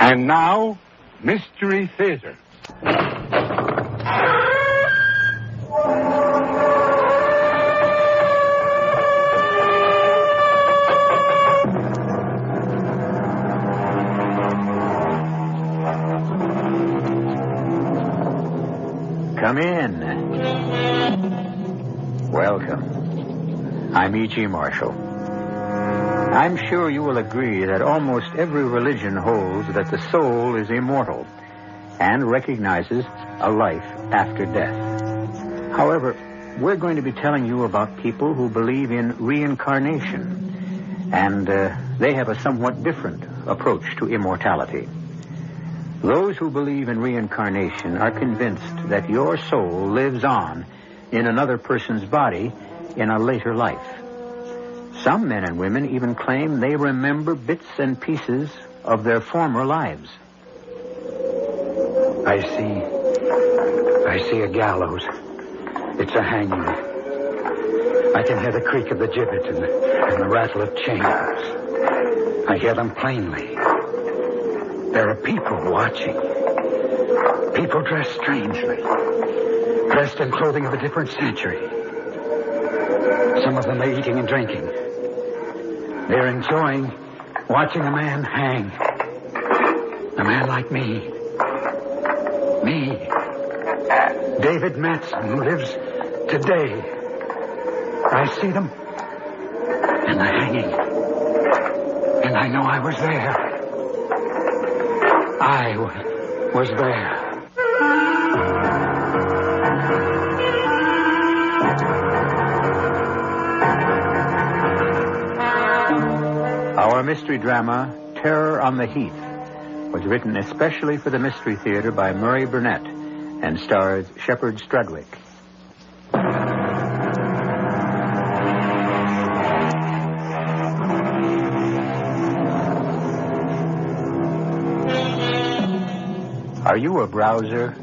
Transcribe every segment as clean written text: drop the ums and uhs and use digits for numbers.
And now, Mystery Theater. Come in. Welcome. I'm E.G. Marshall. I'm sure you will agree that almost every religion holds that the soul is immortal and recognizes a life after death. However, we're going to be telling you about people who believe in reincarnation, and they have a somewhat different approach to immortality. Those who believe in reincarnation are convinced that your soul lives on in another person's body in a later life. Some men and women even claim they remember bits and pieces of their former lives. I see a gallows. It's a hanging. I can hear the creak of the gibbet and the rattle of chains. I hear them plainly. There are people watching. People dressed strangely. Dressed in clothing of a different century. Some of them are eating and drinking. They're enjoying watching a man hang. A man like me. Me. David Matson, who lives today. I see them. And they're hanging. And I know I was there. I was there. Our mystery drama, Terror on the Heath, was written especially for the Mystery Theater by Murray Burnett and stars Sheppard Strudwick. Are you a browser?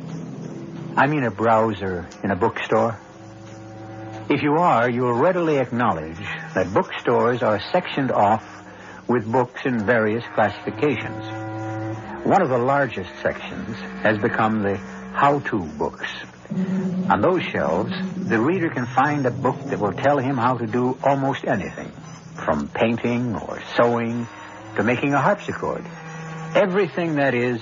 I mean a browser in a bookstore? If you are, you'll readily acknowledge that bookstores are sectioned off with books in various classifications. One of the largest sections has become the how-to books. On those shelves, the reader can find a book that will tell him how to do almost anything, from painting or sewing to making a harpsichord. Everything, that is,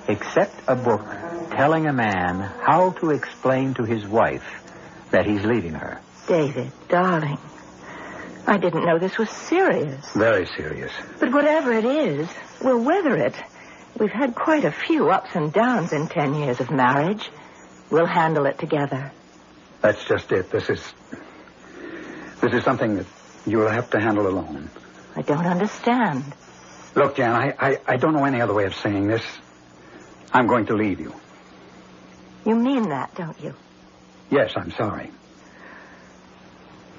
except a book telling a man how to explain to his wife that he's leaving her. David, darling, I didn't know this was serious. Very serious. But whatever it is, we'll weather it. We've had quite a few ups and downs in 10 years of marriage. We'll handle it together. That's just it. This is something that you'll have to handle alone. I don't understand. Look, Jan, I don't know any other way of saying this. I'm going to leave you. You mean that, don't you? Yes, I'm sorry.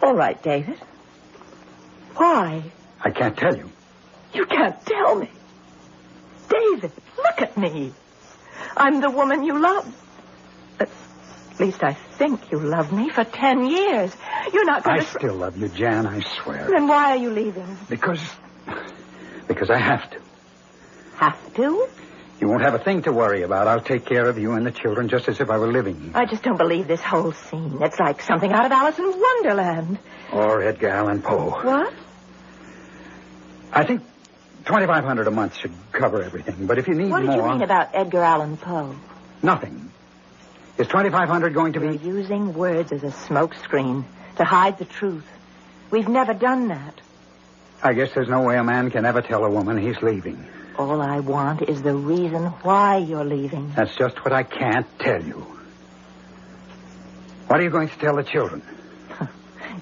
All right, David. Why? I can't tell you. You can't tell me. David, look at me. I'm the woman you love. At least I think you loved me for 10 years. You're not going to... I still love you, Jan, I swear. Then why are you leaving? Because I have to. Have to? You won't have a thing to worry about. I'll take care of you and the children just as if I were living. I just don't believe this whole scene. It's like something out of Alice in Wonderland. Or Edgar Allan Poe. What? I think $2,500 a month should cover everything. But if you need more... What did you mean about Edgar Allan Poe? Nothing. Is $2,500 going to be... You're using words as a smokescreen to hide the truth. We've never done that. I guess there's no way a man can ever tell a woman he's leaving. All I want is the reason why you're leaving. That's just what I can't tell you. What are you going to tell the children?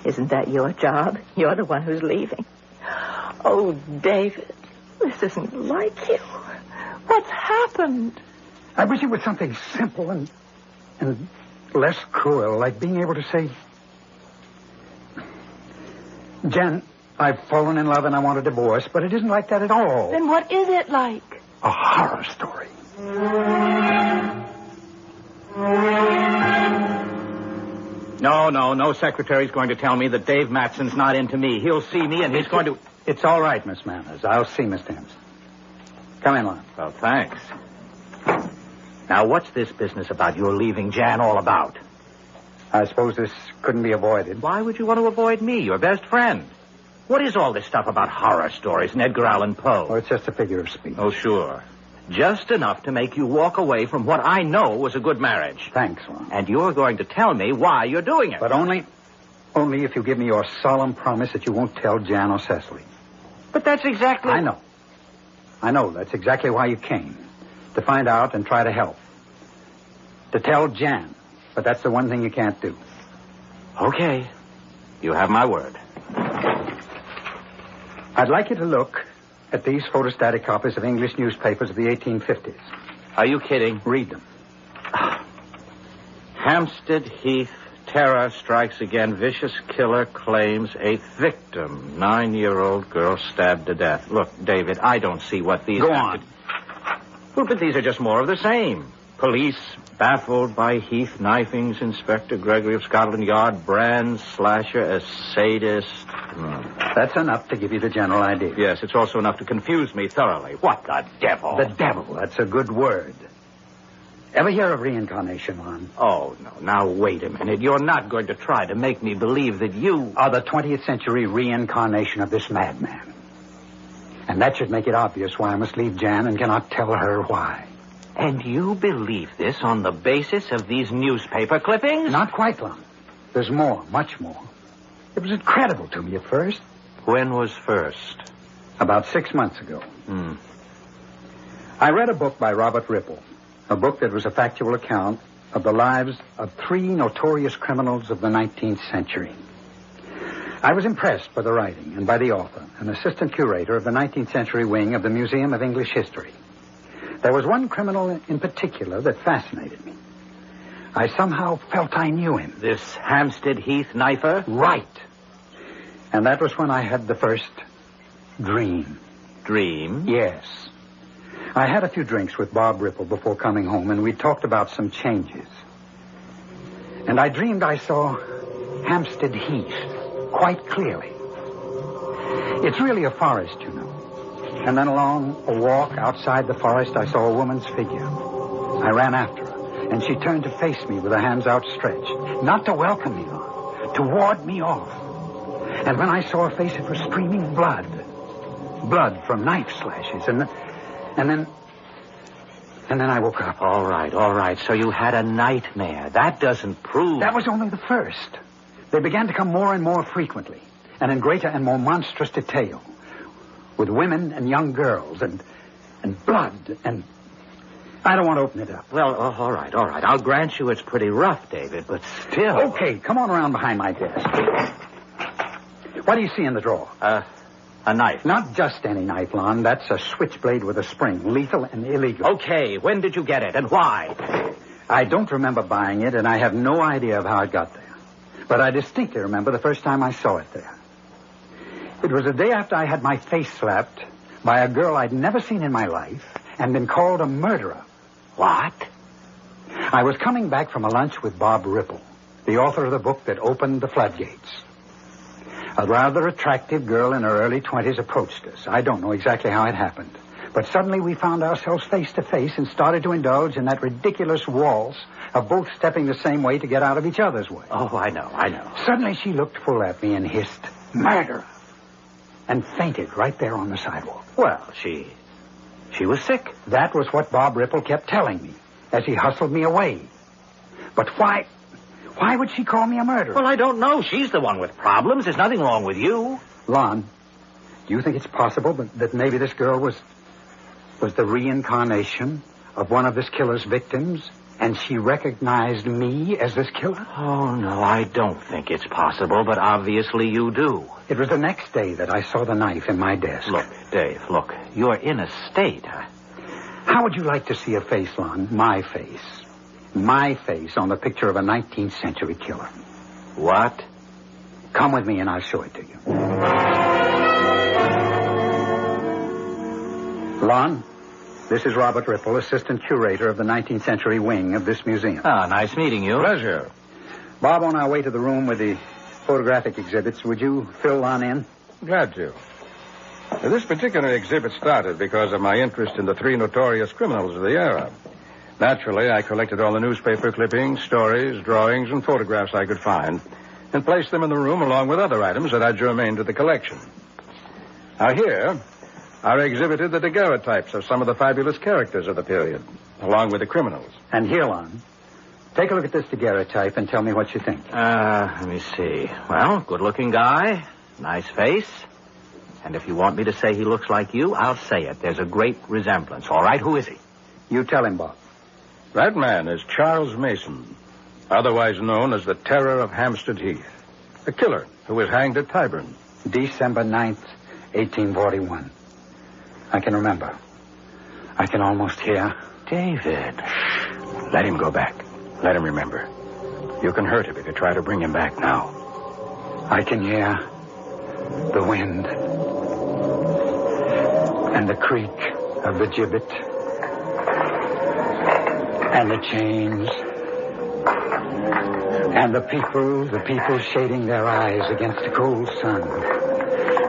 Isn't that your job? You're the one who's leaving. Oh, David, this isn't like you. What's happened? I wish it was something simple and less cruel, like being able to say, Jen, I've fallen in love and I want a divorce, but it isn't like that at all. Then what is it like? A horror story. No secretary's going to tell me that Dave Matson's not into me. He'll see me and he's going to... It's all right, Miss Manners. I'll see Miss Thames. Come in, Lon. Well, thanks. Now, what's this business about your leaving Jan all about? I suppose this couldn't be avoided. Why would you want to avoid me, your best friend? What is all this stuff about horror stories and Edgar Allan Poe? Oh, it's just a figure of speech. Oh, sure. Just enough to make you walk away from what I know was a good marriage. Thanks, Lon. And you're going to tell me why you're doing it. But only if you give me your solemn promise that you won't tell Jan or Cecily. But that's exactly... I know. That's exactly why you came. To find out and try to help. To tell Jan. But that's the one thing you can't do. Okay. You have my word. I'd like you to look at these photostatic copies of English newspapers of the 1850s. Are you kidding? Read them. Hampstead Heath, terror strikes again. Vicious killer claims 8th victim. 9-year-old girl stabbed to death. Look, David, I don't see what these... Go on. Well, but these are just more of the same. Police baffled by Heath knifings. Inspector Gregory of Scotland Yard brands slasher as sadist. That's enough to give you the general idea. Yes, it's also enough to confuse me thoroughly. What the devil? The devil. That's a good word. Ever hear of reincarnation, Lon? Oh, no. Now, wait a minute. You're not going to try to make me believe that you... are the 20th century reincarnation of this madman. And that should make it obvious why I must leave Jan and cannot tell her why. And you believe this on the basis of these newspaper clippings? Not quite, Lon. There's more, much more. It was incredible to me at first. When was first? About 6 months ago. I read a book by Robert Ripple. A book that was a factual account of the lives of 3 notorious criminals of the 19th century. I was impressed by the writing and by the author, an assistant curator of the 19th century wing of the Museum of English History. There was one criminal in particular that fascinated me. I somehow felt I knew him. This Hampstead Heath knifer? Right. And that was when I had the first dream. Dream? Yes. I had a few drinks with Bob Ripple before coming home, and we talked about some changes. And I dreamed I saw Hampstead Heath quite clearly. It's really a forest, you know. And then along a walk outside the forest, I saw a woman's figure. I ran after her, and she turned to face me with her hands outstretched. Not to welcome me, Lon, to ward me off. And when I saw her face, it was streaming blood. Blood from knife slashes. And then I woke up. All right. So you had a nightmare. That doesn't prove... That was only the first. They began to come more and more frequently, and in greater and more monstrous detail, with women and young girls, and blood, and... I don't want to open it up. Well, all right. I'll grant you it's pretty rough, David, but still... Okay, come on around behind my desk. What do you see in the drawer? A knife. Not just any knife, Lon. That's a switchblade with a spring, lethal and illegal. Okay, when did you get it, and why? I don't remember buying it, and I have no idea of how it got there. But I distinctly remember the first time I saw it there. It was the day after I had my face slapped by a girl I'd never seen in my life and been called a murderer. What? I was coming back from a lunch with Bob Ripple, the author of the book that opened the floodgates. A rather attractive girl in her early 20s approached us. I don't know exactly how it happened. But suddenly we found ourselves face to face and started to indulge in that ridiculous waltz of both stepping the same way to get out of each other's way. Oh, I know. Suddenly she looked full at me and hissed, "Murder!" and fainted right there on the sidewalk. Well, she was sick. That was what Bob Ripple kept telling me as he hustled me away. But why would she call me a murderer? Well, I don't know. She's the one with problems. There's nothing wrong with you. Lon, do you think it's possible that maybe this girl was the reincarnation of one of this killer's victims, and she recognized me as this killer? Oh, no, I don't think it's possible, but obviously you do. It was the next day that I saw the knife in my desk. Look, Dave, you're in a state, huh? How would you like to see a face, Lon? My face. My face on the picture of a 19th century killer. What? Come with me and I'll show it to you. Lon, this is Robert Ripple, assistant curator of the 19th century wing of this museum. Ah, nice meeting you. Pleasure. Bob, on our way to the room with the photographic exhibits, would you fill Lon in? Glad to. This particular exhibit started because of my interest in the three notorious criminals of the era. Naturally, I collected all the newspaper clippings, stories, drawings, and photographs I could find and placed them in the room along with other items that had germane to the collection. Now here are exhibited the Dagguerotypes of some of the fabulous characters of the period, along with the criminals. And here, Lon, take a look at this Dagguerotype and tell me what you think. Let me see. Well, good-looking guy, nice face. And if you want me to say he looks like you, I'll say it. There's a great resemblance. All right, who is he? You tell him, Bob. That man is Charles Mason, otherwise known as the Terror of Hampstead Heath, a killer who was hanged at Tyburn. December 9th, 1841. I can remember. I can almost hear. David. Let him go back. Let him remember. You can hurt him if you try to bring him back now. I can hear the wind and the creak of the gibbet and the chains and the people shading their eyes against the cold sun,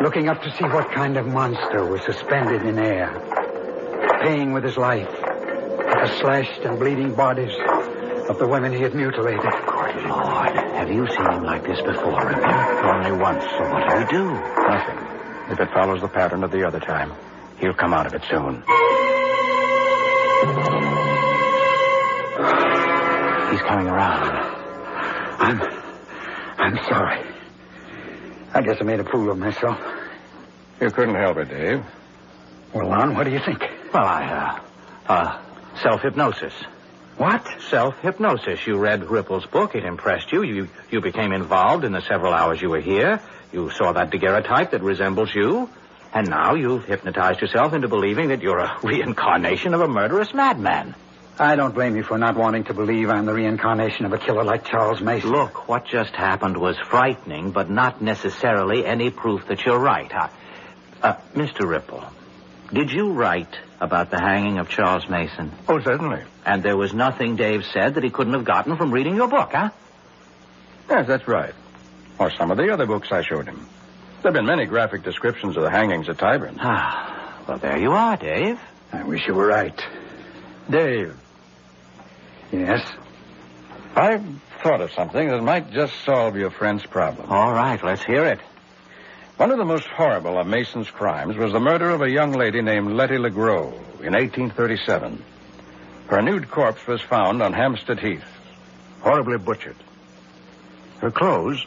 looking up to see what kind of monster was suspended in air, paying with his life for the slashed and bleeding bodies of the women he had mutilated. Good Lord, have you seen him like this before, Redfield? Only once. So what do we do? Nothing. If it follows the pattern of the other time, he'll come out of it soon. He's coming around. I'm sorry. I guess I made a fool of myself. You couldn't help it, Dave. Well, Lon, what do you think? Well, self-hypnosis. What? Self-hypnosis. You read Ripple's book. It impressed you. You became involved in the several hours you were here. You saw that Dagguerotype that resembles you. And now you've hypnotized yourself into believing that you're a reincarnation of a murderous madman. I don't blame you for not wanting to believe I'm the reincarnation of a killer like Charles Mason. Look, what just happened was frightening, but not necessarily any proof that you're right. Mr. Ripple, did you write about the hanging of Charles Mason? Oh, certainly. And there was nothing Dave said that he couldn't have gotten from reading your book, huh? Yes, that's right. Or some of the other books I showed him. There have been many graphic descriptions of the hangings at Tyburn. Well, there you are, Dave. I wish you were right. Dave. Yes? I've thought of something that might just solve your friend's problem. All right, let's hear it. One of the most horrible of Mason's crimes was the murder of a young lady named Letty LeGros in 1837. Her nude corpse was found on Hampstead Heath, horribly butchered. Her clothes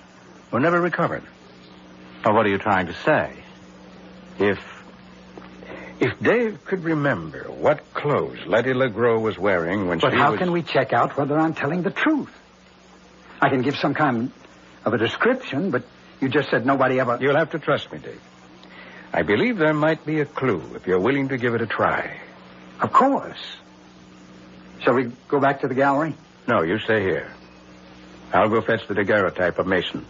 were never recovered. Well, what are you trying to say? If Dave could remember what clothes Letty LeGros was wearing when But how can we check out whether I'm telling the truth? I can give some kind of a description, but you just said nobody ever... You'll have to trust me, Dave. I believe there might be a clue if you're willing to give it a try. Of course. Shall we go back to the gallery? No, you stay here. I'll go fetch the Dagguerotype of Mason.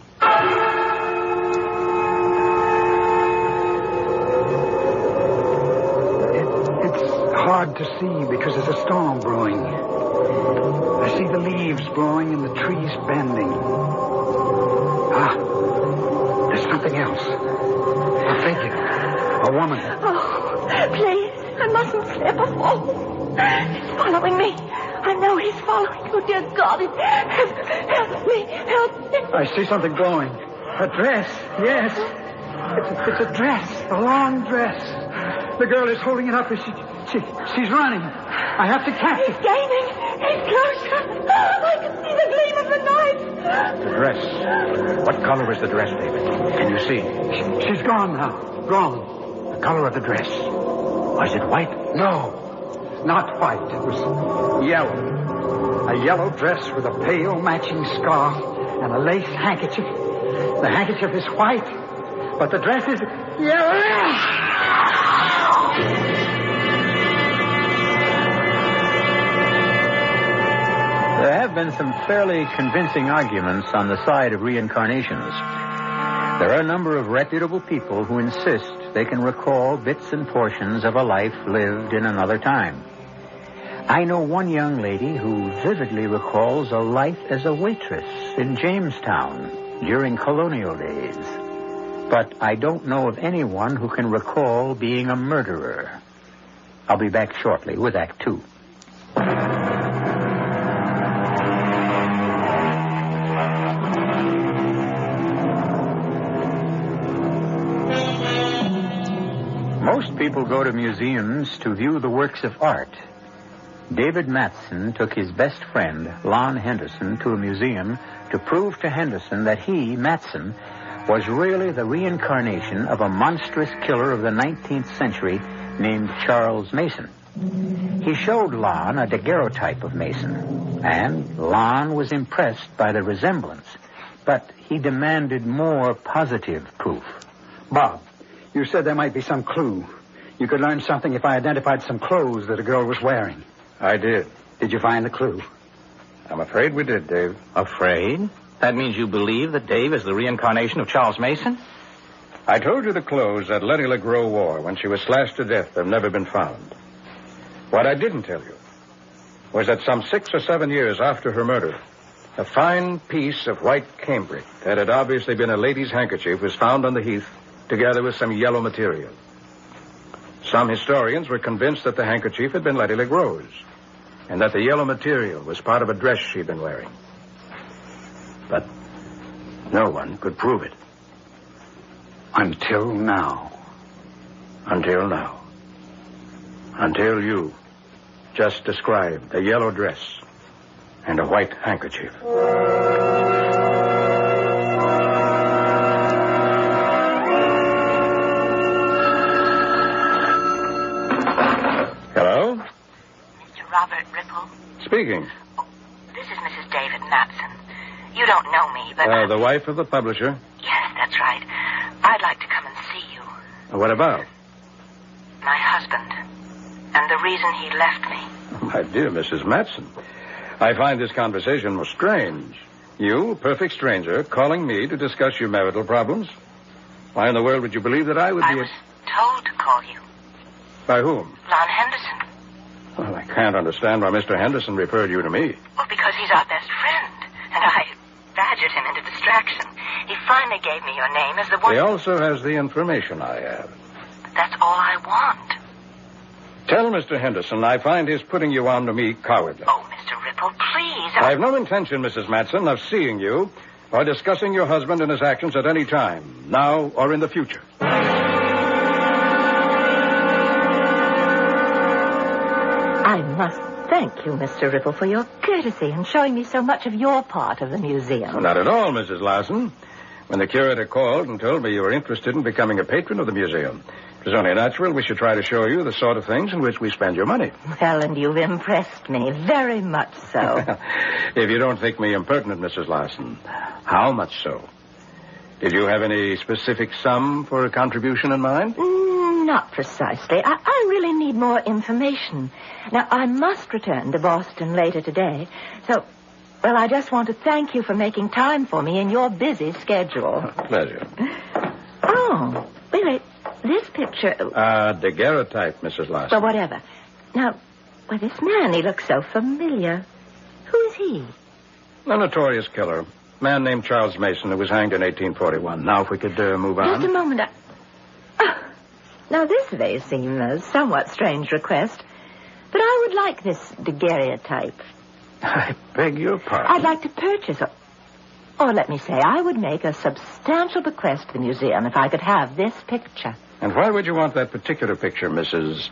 Hard to see because there's a storm brewing. I see the leaves blowing and the trees bending. There's something else. A figure. A woman. Oh, please. I mustn't slip or fall. He's following me. I know he's following. Oh, dear God. Help me. Help me. I see something glowing. A dress. Yes. It's a dress. A long dress. The girl is holding it up as she's running. I have to catch He's it. gaining. He's closer. I can see the gleam of the knife. The dress. What color was the dress, David? Can you see? She's gone now. Gone. The color of the dress. Was it white? No. Not white. It was yellow. A yellow dress with a pale matching scarf and a lace handkerchief. The handkerchief is white, but the dress is yellow. There have been some fairly convincing arguments on the side of reincarnations. There are a number of reputable people who insist they can recall bits and portions of a life lived in another time. I know one young lady who vividly recalls a life as a waitress in Jamestown during colonial days. But I don't know of anyone who can recall being a murderer. I'll be back shortly with Act 2. Most people go to museums to view the works of art. David Matson took his best friend, Lon Henderson, to a museum to prove to Henderson that he, Matson, was really the reincarnation of a monstrous killer of the 19th century named Charles Mason. He showed Lon a Dagguerotype of Mason, and Lon was impressed by the resemblance, but he demanded more positive proof. Bob, you said there might be some clue. You could learn something if I identified some clothes that a girl was wearing. I did. Did you find the clue? I'm afraid we did, Dave. Afraid? That means you believe that Dave is the reincarnation of Charles Mason? I told you the clothes that Letty LeGros wore when she was slashed to death have never been found. What I didn't tell you was that some 6 or 7 years after her murder, a fine piece of white cambric that had obviously been a lady's handkerchief was found on the Heath together with some yellow material. Some historians were convinced that the handkerchief had been Letty LeGros and that the yellow material was part of a dress she'd been wearing. But no one could prove it. Until now. Until now. Until you just described a yellow dress and a white handkerchief. Hello? Mr. Robert Ripple? Speaking. Oh, this is Mrs. David Matson. You don't know me, but... The wife of the publisher. Yes, that's right. I'd like to come and see you. What about? My husband. And the reason he left me. My dear Mrs. Matson, I find this conversation most strange. You, a perfect stranger, calling me to discuss your marital problems? Why in the world would you believe that I would be... I was told to call you. By whom? Lon Henderson. Well, I can't understand why Mr. Henderson referred you to me. Well, because he's our best friend. And I badgered him into distraction. He finally gave me your name as the one... He also has the information I have. That's all I want. Tell Mr. Henderson I find his putting you on to me cowardly. Oh, Mr. Ripple, please. I have no intention, Mrs. Matson, of seeing you or discussing your husband and his actions at any time, now or in the future. I must thank you, Mr. Ripple, for your courtesy in showing me so much of your part of the museum. Not at all, Mrs. Larson. When the curator called and told me you were interested in becoming a patron of the museum, it was only natural we should try to show you the sort of things in which we spend your money. Well, and you've impressed me, very much so. If you don't think me impertinent, Mrs. Larson, how much so? Did you have any specific sum for a contribution in mind? Not precisely. I really need more information. Now, I must return to Boston later today, so... Well, I just want to thank you for making time for me in your busy schedule. Pleasure. Oh, wait. This picture... Dagguerotype, Mrs. Larson. Well, whatever. Now, this man, he looks so familiar. Who is he? A notorious killer. A man named Charles Mason who was hanged in 1841. Now, if we could move on. Just a moment. Now, this may seem a somewhat strange request, but I would like this Dagguerotype. I beg your pardon? I'd like to purchase it. Or let me say, I would make a substantial bequest to the museum if I could have this picture. And why would you want that particular picture, Mrs.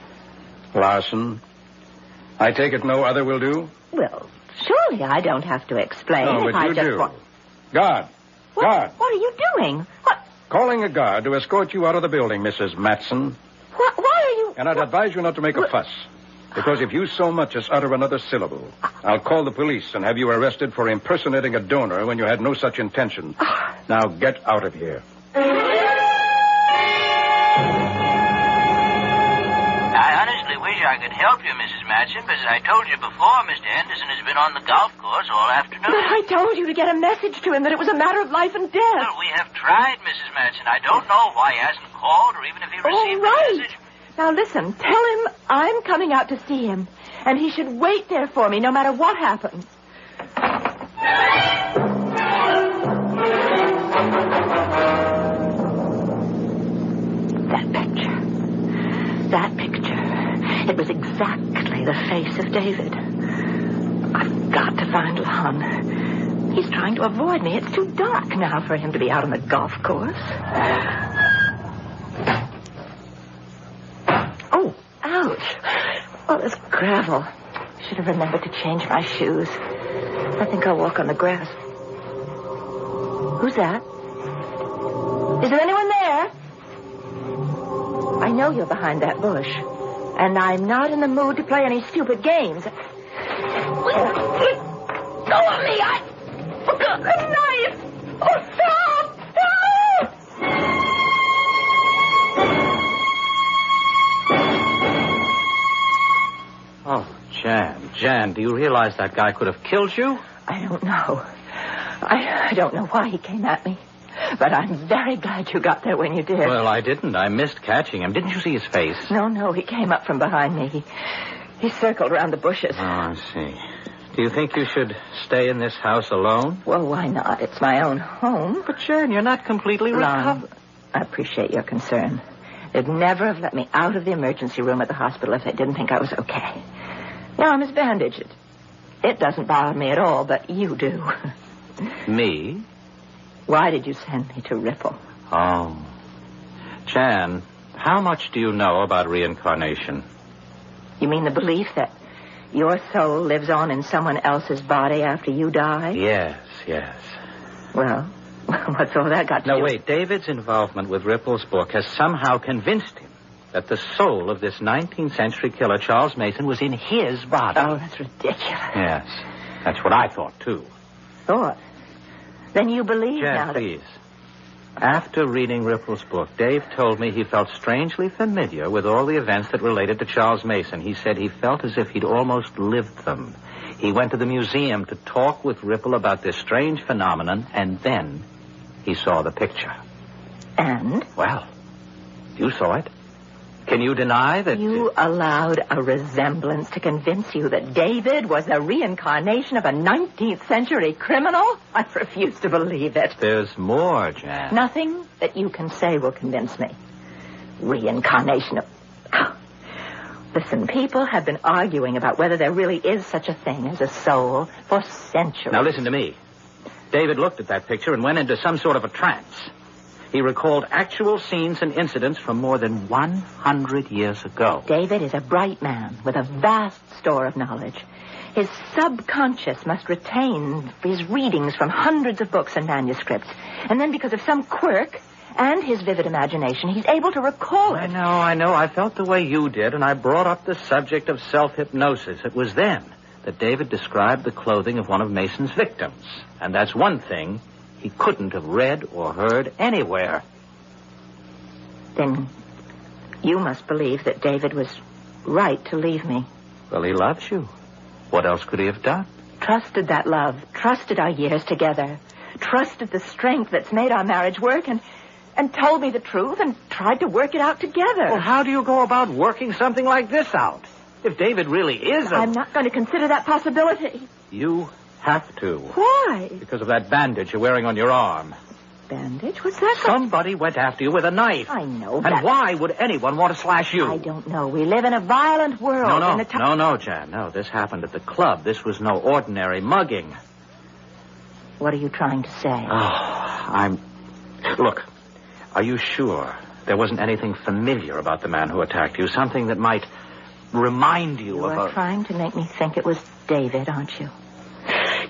Larson? I take it no other will do? Well, surely I don't have to explain. No, if but I you just do. Want... Guard. Guard. What are you doing? What? Calling a guard to escort you out of the building, Mrs. Matson. Why are you... And I'd advise you not to make a fuss. Because if you so much as utter another syllable, I'll call the police and have you arrested for impersonating a donor when you had no such intention. Now get out of here. I honestly wish I could help you, Mrs. Matson, but as I told you before, Mr. Henderson has been on the golf course all afternoon. But I told you to get a message to him that it was a matter of life and death. Well, we have tried, Mrs. Matson. I don't know why he hasn't called or even if he received the message. Now, listen, tell him I'm coming out to see him, and he should wait there for me no matter what happens. exactly the face of David. I've got to find Lon. He's trying to avoid me. It's too dark now for him to be out on the golf course. Oh, ouch. Oh, there's gravel. Should have remembered to change my shoes. I think I'll walk on the grass. Who's that? Is there anyone there? I know you're behind that bush. And I'm not in the mood to play any stupid games. Go on me! Oh, God, a knife! Oh, stop! Help! Oh, Jan, do you realize that guy could have killed you? I don't know. I don't know why he came at me. But I'm very glad you got there when you did. Well, I didn't. I missed catching him. Didn't you see his face? No. He came up from behind me. He circled around the bushes. Oh, I see. Do you think you should stay in this house alone? Well, why not? It's my own home. But, Jan, you're not completely recovered. I appreciate your concern. They'd never have let me out of the emergency room at the hospital if they didn't think I was okay. Now I'm as bandaged. It doesn't bother me at all, but you do. Me? Why did you send me to Ripple? Oh. Jan, how much do you know about reincarnation? You mean the belief that your soul lives on in someone else's body after you die? Yes. Well, what's all that got to do? No, wait. David's involvement with Ripple's book has somehow convinced him that the soul of this 19th century killer, Charles Mason, was in his body. Oh, that's ridiculous. Yes. That's what I thought, too. Thought? Then you believe Jan, now that... please. After reading Ripple's book, Dave told me he felt strangely familiar with all the events that related to Charles Mason. He said he felt as if he'd almost lived them. He went to the museum to talk with Ripple about this strange phenomenon, and then he saw the picture. And? Well, you saw it. Can you deny that... You allowed a resemblance to convince you that David was the reincarnation of a 19th century criminal? I refuse to believe it. There's more, Jan. Nothing that you can say will convince me. Reincarnation of... Listen, people have been arguing about whether there really is such a thing as a soul for centuries. Now listen to me. David looked at that picture and went into some sort of a trance. He recalled actual scenes and incidents from more than 100 years ago. David is a bright man with a vast store of knowledge. His subconscious must retain his readings from hundreds of books and manuscripts. And then because of some quirk and his vivid imagination, he's able to recall it. I know. I felt the way you did, and I brought up the subject of self-hypnosis. It was then that David described the clothing of one of Mason's victims. And that's one thing he couldn't have read or heard anywhere. Then you must believe that David was right to leave me. Well, he loves you. What else could he have done? Trusted that love, trusted our years together, trusted the strength that's made our marriage work, and told me the truth and tried to work it out together. Well, how do you go about working something like this out? If David really is I'm not going to consider that possibility. You have to. Why? Because of that bandage you're wearing on your arm. Bandage? What's that? Somebody went after you with a knife. I know. And why would anyone want to slash you? I don't know. We live in a violent world. No, Jan. No, this happened at the club. This was no ordinary mugging. What are you trying to say? Look, are you sure there wasn't anything familiar about the man who attacked you? Something that might remind you of... You are trying to make me think it was David, aren't you?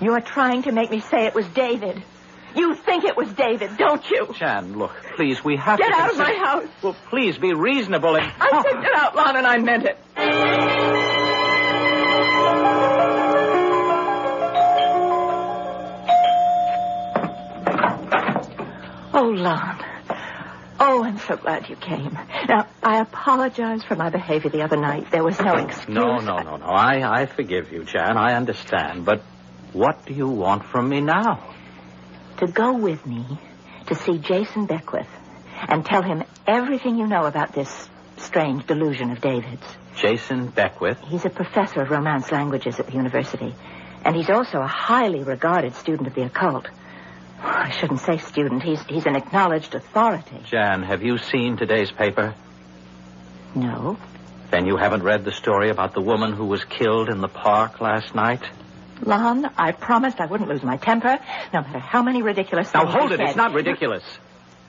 You are trying to make me say it was David. You think it was David, don't you? Jan, look, please, we have to... Get out of my house. Well, please be reasonable and... I said get out, Lon, and I meant it. Oh, Lon. Oh, I'm so glad you came. Now, I apologize for my behavior the other night. There was no excuse. No. I forgive you, Jan. I understand. But what do you want from me now? To go with me to see Jason Beckwith and tell him everything you know about this strange delusion of David's. Jason Beckwith? He's a professor of Romance languages at the university. And he's also a highly regarded student of the occult. I shouldn't say student. He's an acknowledged authority. Jan, have you seen today's paper? No. Then you haven't read the story about the woman who was killed in the park last night? Lon, I promised I wouldn't lose my temper, no matter how many ridiculous things Now, hold you it. said. It's not ridiculous.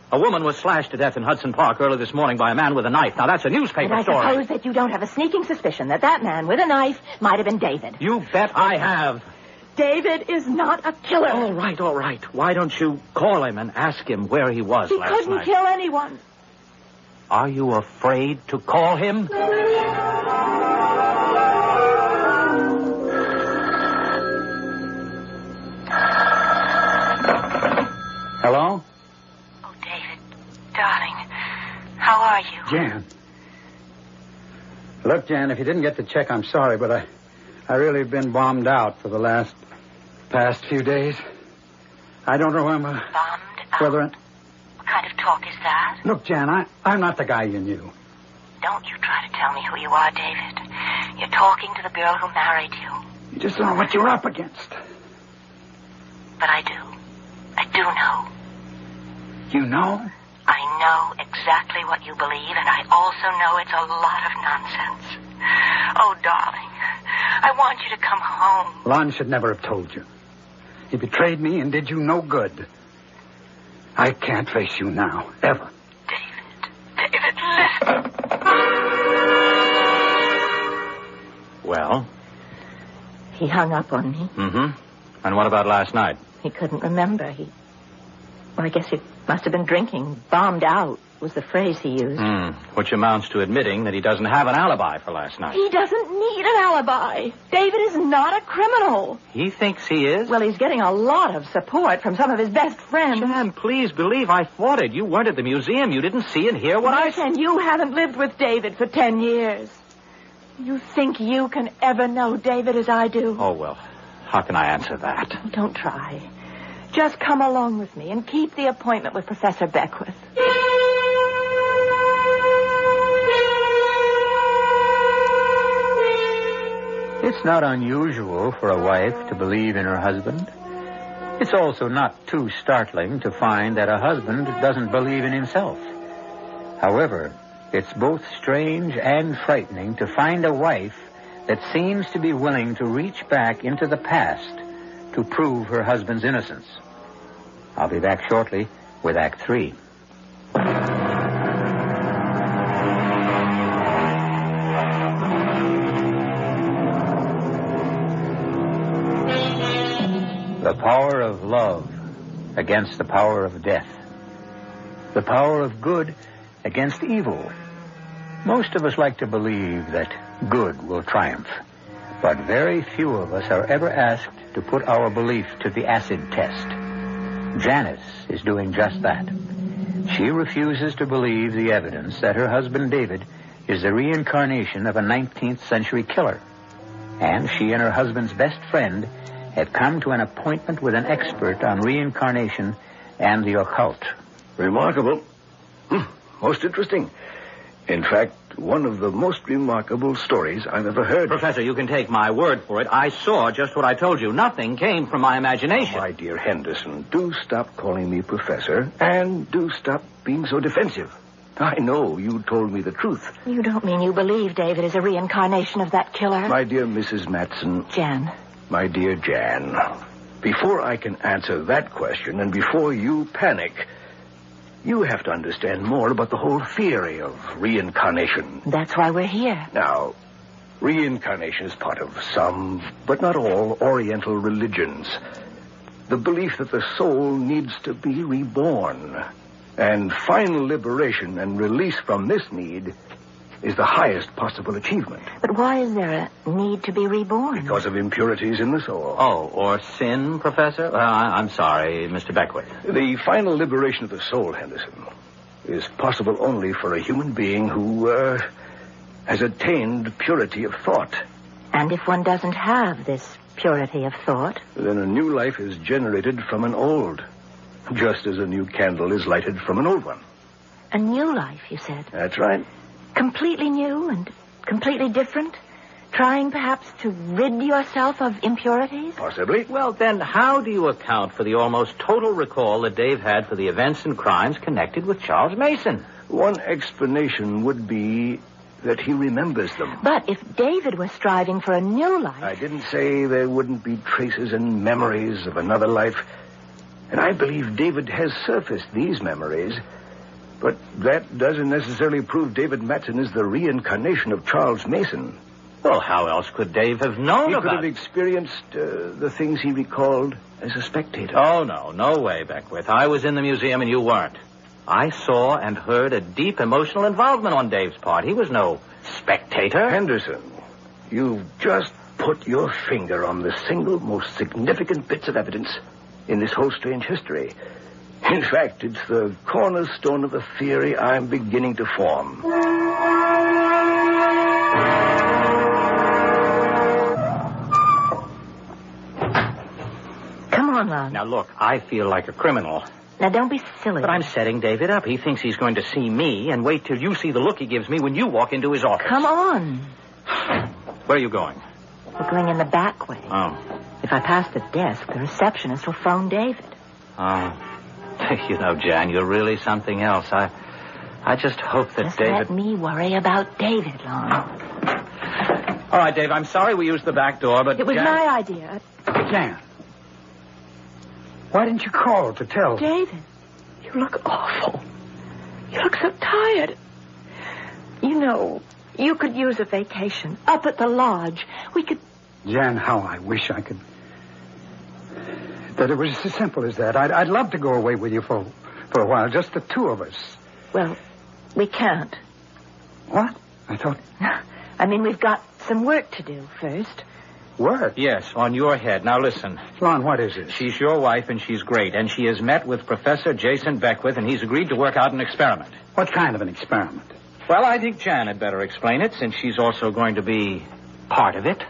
A woman was slashed to death in Hudson Park early this morning by a man with a knife. Now, that's a newspaper And I story. suppose that you don't have a sneaking suspicion that that man with a knife might have been David. You bet I have. David is not a killer. All right. Why don't you call him and ask him where he was He last night? couldn't kill anyone. Are you afraid to call him? Hello? Oh, David, darling, how are you? Jan. Look, Jan, if you didn't get the check, I'm sorry, but I really have been bombed out for the past few days. I don't know Bombed out? whether... What kind of talk is that? Look, Jan, I'm not the guy you knew. Don't you try to tell me who you are, David. You're talking to the girl who married you. You just don't know what you're up against. But I do. I do know. You know? I know exactly what you believe, and I also know it's a lot of nonsense. Oh, darling, I want you to come home. Lon should never have told you. He betrayed me and did you no good. I can't face you now, ever. David, listen. Well? He hung up on me. Mm-hmm. And what about last night? He couldn't remember. Well, I guess he must have been drinking. Bombed out was the phrase he used. Which amounts to admitting that he doesn't have an alibi for last night. He doesn't need an alibi. David is not a criminal. He thinks he is? Well, he's getting a lot of support from some of his best friends. Jan, please believe I fought it. You weren't at the museum. You didn't see and hear what I said. And you haven't lived with David for 10 years. You think you can ever know David as I do? Oh, well, how can I answer that? Don't try. Just come along with me and keep the appointment with Professor Beckwith. It's not unusual for a wife to believe in her husband. It's also not too startling to find that a husband doesn't believe in himself. However, it's both strange and frightening to find a wife that seems to be willing to reach back into the past to prove her husband's innocence. I'll be back shortly with Act 3. The power of love against the power of death. The power of good against evil. Most of us like to believe that good will triumph, but very few of us are ever asked to put our belief to the acid test. Janice is doing just that. She refuses to believe the evidence that her husband David is the reincarnation of a 19th century killer. And she and her husband's best friend have come to an appointment with an expert on reincarnation and the occult. Remarkable. Most interesting. In fact, one of the most remarkable stories I've ever heard. Professor, you can take my word for it. I saw just what I told you. Nothing came from my imagination. My dear Henderson, do stop calling me professor, and do stop being so defensive. I know you told me the truth. You don't mean you believe David is a reincarnation of that killer? My dear Mrs. Matson. Jan. My dear Jan, before I can answer that question and before you panic, you have to understand more about the whole theory of reincarnation. That's why we're here. Now, reincarnation is part of some, but not all, Oriental religions. The belief that the soul needs to be reborn. And final liberation and release from this need is the highest possible achievement. But why is there a need to be reborn? Because of impurities in the soul. Oh, or sin, Professor? I'm sorry, Mr. Beckwith. The final liberation of the soul, Henderson, is possible only for a human being who has attained purity of thought. And if one doesn't have this purity of thought? Then a new life is generated from an old, just as a new candle is lighted from an old one. A new life, you said? That's right. Completely new and completely different? Trying perhaps to rid yourself of impurities? Possibly. Well, then, how do you account for the almost total recall that Dave had for the events and crimes connected with Charles Mason? One explanation would be that he remembers them. But if David was striving for a new life... I didn't say there wouldn't be traces and memories of another life. And I believe David has surfaced these memories. But that doesn't necessarily prove David Matson is the reincarnation of Charles Mason. Well, how else could Dave have known He about could have experienced the things he recalled as a spectator. Oh, no way, Beckwith. I was in the museum and you weren't. I saw and heard a deep emotional involvement on Dave's part. He was no spectator. Henderson, you've just put your finger on the single most significant bits of evidence in this whole strange history. In fact, it's the cornerstone of the theory I'm beginning to form. Come on, Lon. Now, look, I feel like a criminal. Now, don't be silly. But I'm setting David up. He thinks he's going to see me, and wait till you see the look he gives me when you walk into his office. Come on. Where are you going? We're going in the back way. Oh. If I pass the desk, the receptionist will phone David. Oh. You know, Jan, you're really something else. I just hope that Just David... let me worry about David, Lon. All right, Dave, I'm sorry we used the back door, but... It was Jan... my idea. Jan. Why didn't you call to tell? David, you look awful. You look so tired. You know, you could use a vacation up at the lodge. We could... Jan, how I wish I could... That it was as simple as that. I'd love to go away with you for a while, just the two of us. Well, we can't. What? I thought... I mean, we've got some work to do first. Work? Yes, on your head. Now, listen. Lon, what is it? She's your wife, and she's great. And she has met with Professor Jason Beckwith, and he's agreed to work out an experiment. What kind of an experiment? Well, I think Jan had better explain it, since she's also going to be part of it.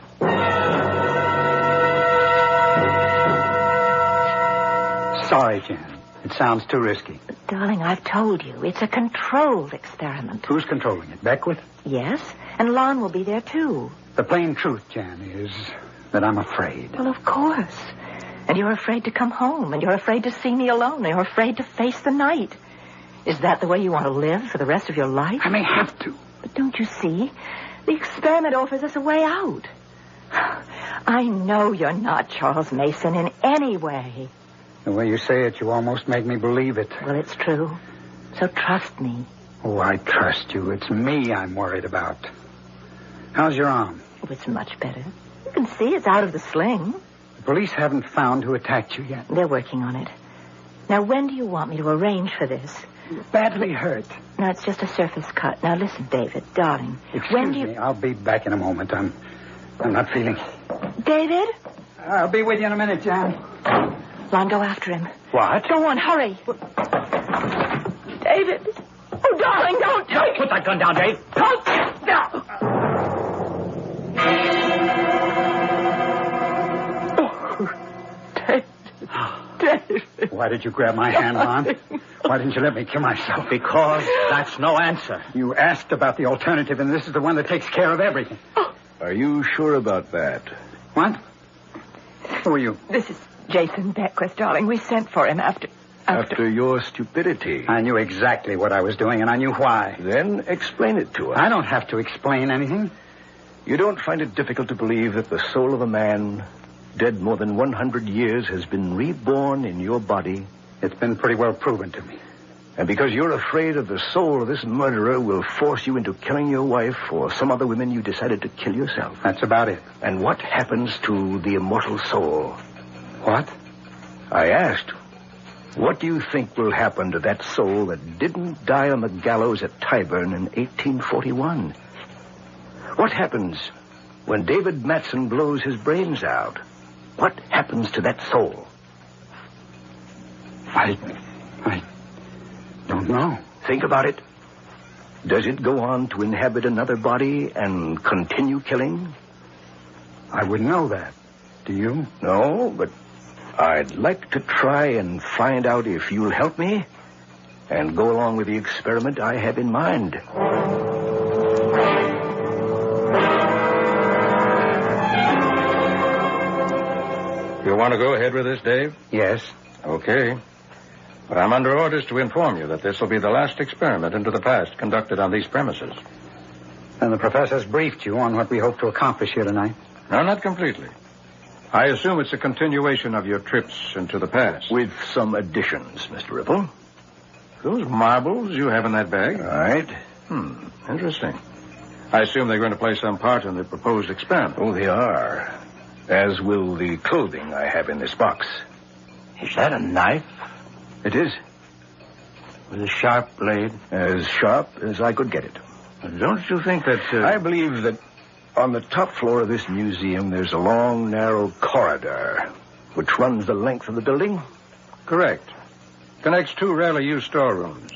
Sorry, Jan. It sounds too risky. But, darling, I've told you, it's a controlled experiment. Who's controlling it? Beckwith? Yes, and Lon will be there, too. The plain truth, Jan, is that I'm afraid. Well, of course. And you're afraid to come home, and you're afraid to see me alone, and you're afraid to face the night. Is that the way you want to live for the rest of your life? I may have to. But don't you see? The experiment offers us a way out. I know you're not Charles Mason in any way. The way you say it, you almost make me believe it. Well, it's true. So trust me. Oh, I trust you. It's me I'm worried about. How's your arm? Oh, it's much better. You can see it's out of the sling. The police haven't found who attacked you yet. They're working on it. Now, when do you want me to arrange for this? You're badly hurt. No, it's just a surface cut. Now, listen, David, darling. Excuse me. I'll be back in a moment. I'm not feeling... David? I'll be with you in a minute, Jan. Lon, go after him. What? Go on, hurry. David. Oh, darling, don't. Don't put that gun down, Dave. Don't. No. David. Why did you grab my hand, Lon? Why didn't you let me kill myself? Because that's no answer. You asked about the alternative, and this is the one that takes care of everything. Are you sure about that? What? Who are you? This is Jason Beckwith, darling. We sent for him after your stupidity. I knew exactly what I was doing, and I knew why. Then explain it to us. I don't have to explain anything. You don't find it difficult to believe that the soul of a man dead more than 100 years has been reborn in your body? It's been pretty well proven to me. And because you're afraid of the soul of this murderer will force you into killing your wife or some other women, you decided to kill yourself. That's about it. And what happens to the immortal soul? What? I asked, what do you think will happen to that soul that didn't die on the gallows at Tyburn in 1841? What happens when David Matson blows his brains out? What happens to that soul? I don't know. Think about it. Does it go on to inhabit another body and continue killing? I wouldn't know that. Do you? No, but I'd like to try and find out if you'll help me and go along with the experiment I have in mind. You want to go ahead with this, Dave? Yes. Okay. But I'm under orders to inform you that this will be the last experiment into the past conducted on these premises. And the professor's briefed you on what we hope to accomplish here tonight? No, not completely. I assume it's a continuation of your trips into the past. With some additions, Mr. Ripple. Those marbles you have in that bag? All right. Interesting. I assume they're going to play some part in the proposed experiment. Oh, they are. As will the clothing I have in this box. Is that a knife? It is. With a sharp blade? As sharp as I could get it. Don't you think that... I believe that on the top floor of this museum, there's a long, narrow corridor which runs the length of the building? Correct. Connects two rarely used storerooms.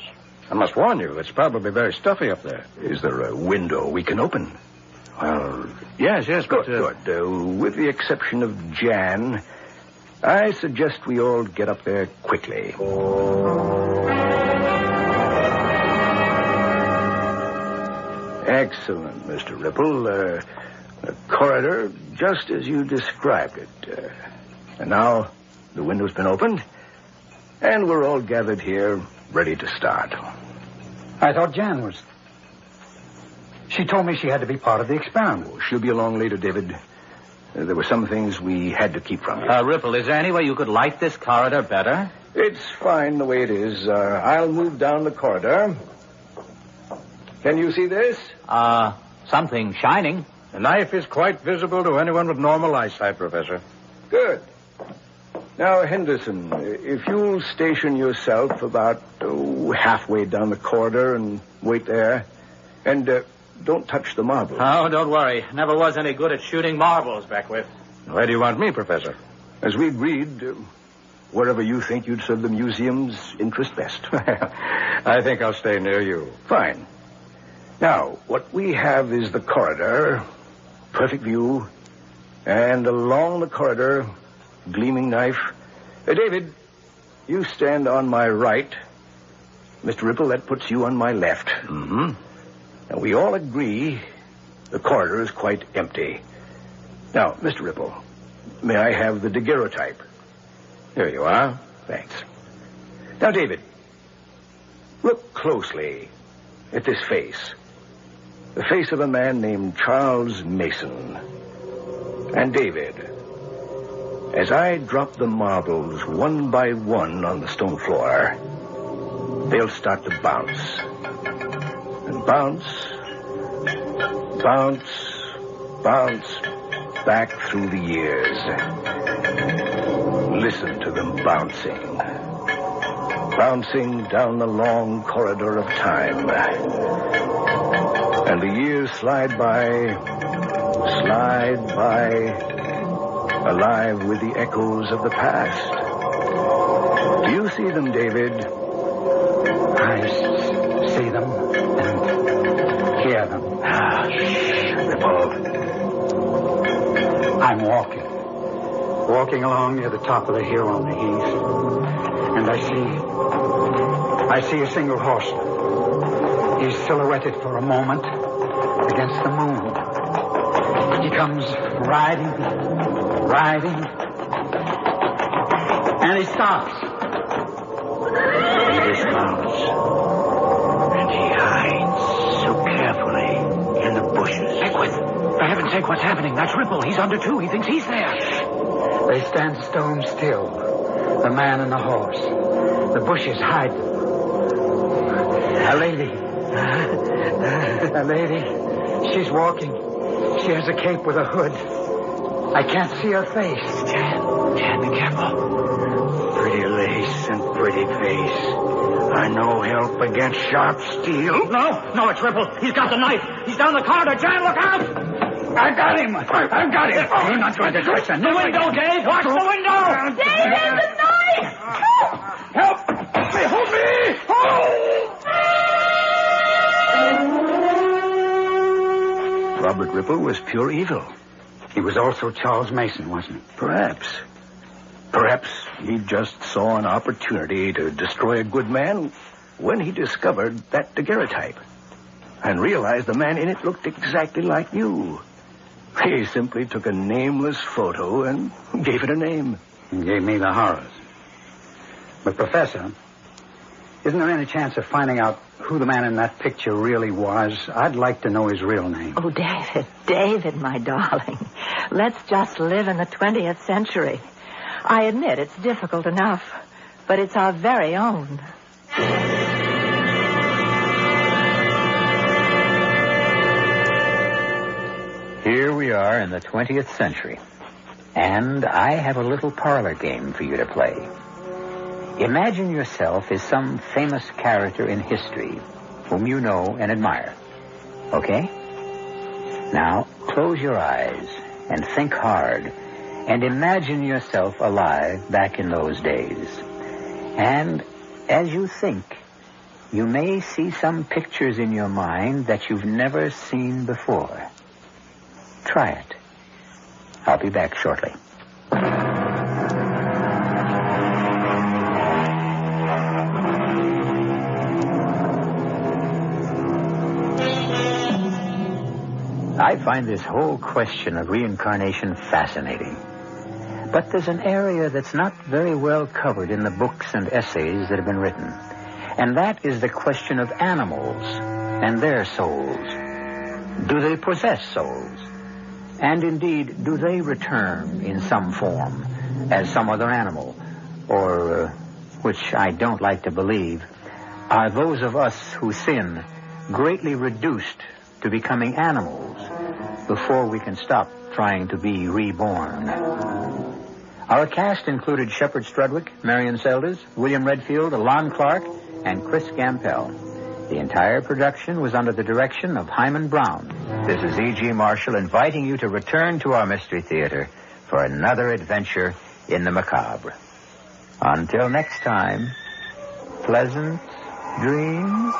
I must warn you, it's probably very stuffy up there. Is there a window we can open? Well, yes, but... Good. With the exception of Jan, I suggest we all get up there quickly. Excellent, Mr. Ripple. A corridor just as you described it. And now the window's been opened, and we're all gathered here ready to start. I thought Jan was... She told me she had to be part of the experiment. Oh, she'll be along later, David. There were some things we had to keep from you. Ripple, is there any way you could light this corridor better? It's fine the way it is. I'll move down the corridor. Can you see this? Something shining. The knife is quite visible to anyone with normal eyesight, Professor. Good. Now, Henderson, if you'll station yourself about halfway down the corridor and wait there. And don't touch the marbles. Oh, don't worry. Never was any good at shooting marbles, Beckwith. Where do you want me, Professor? As we agreed, wherever you think you'd serve the museum's interest best. I think I'll stay near you. Fine. Now, what we have is the corridor, perfect view, and along the corridor, gleaming knife. David, you stand on my right. Mr. Ripple, that puts you on my left. Mm-hmm. Now, we all agree the corridor is quite empty. Now, Mr. Ripple, may I have the Dagguerotype? Here you are. Thanks. Now, David, look closely at this face. The face of a man named Charles Mason. And David, as I drop the marbles one by one on the stone floor, they'll start to bounce. And bounce, back through the years. Listen to them bouncing. Bouncing down the long corridor of time. And the years slide by, alive with the echoes of the past. Do you see them, David? I see them and hear them. Ripple. I'm walking along near the top of the hill on the heath, and I see a single horseman. He's silhouetted for a moment against the moon. He comes riding, and he stops. He dismounts, and he hides so carefully in the bushes. Beckwith, for heaven's sake, what's happening? That's Ripple. He's under two. He thinks he's there. They stand stone still, the man and the horse. The bushes hide them. A lady. She's walking. She has a cape with a hood. I can't see her face. Jan, be careful. Pretty lace and pretty face are no help against sharp steel. No, it's Ripple. He's got the knife. He's down the corridor. Jan, look out! I've got him. I'm not going to touch him. The window, Dave. Watch the window. David, the knife! Help! Hold me! Robert Ripple was pure evil. He was also Charles Mason, wasn't he? Perhaps. Perhaps he just saw an opportunity to destroy a good man when he discovered that Dagguerotype and realized the man in it looked exactly like you. He simply took a nameless photo and gave it a name. He gave me the horrors. But, Professor, isn't there any chance of finding out who the man in that picture really was. I'd like to know his real name. Oh, David, my darling. Let's just live in the 20th century. I admit it's difficult enough, but it's our very own. Here we are in the 20th century, and I have a little parlor game for you to play. Imagine yourself as some famous character in history whom you know and admire. Okay? Now, close your eyes and think hard and imagine yourself alive back in those days. And as you think, you may see some pictures in your mind that you've never seen before. Try it. I'll be back shortly. I find this whole question of reincarnation fascinating. But there's an area that's not very well covered in the books and essays that have been written. And that is the question of animals and their souls. Do they possess souls? And indeed, do they return in some form as some other animal? Or, which I don't like to believe, are those of us who sin greatly reduced to becoming animals before we can stop trying to be reborn? Our cast included Sheppard, Strudwick, Marian, Seldes, William Redfield, Alon Clark, and Chris Gampel. The entire production was under the direction of Himan Brown. This is E.G. Marshall inviting you to return to our Mystery Theater for another adventure in the macabre. Until next time, pleasant dreams.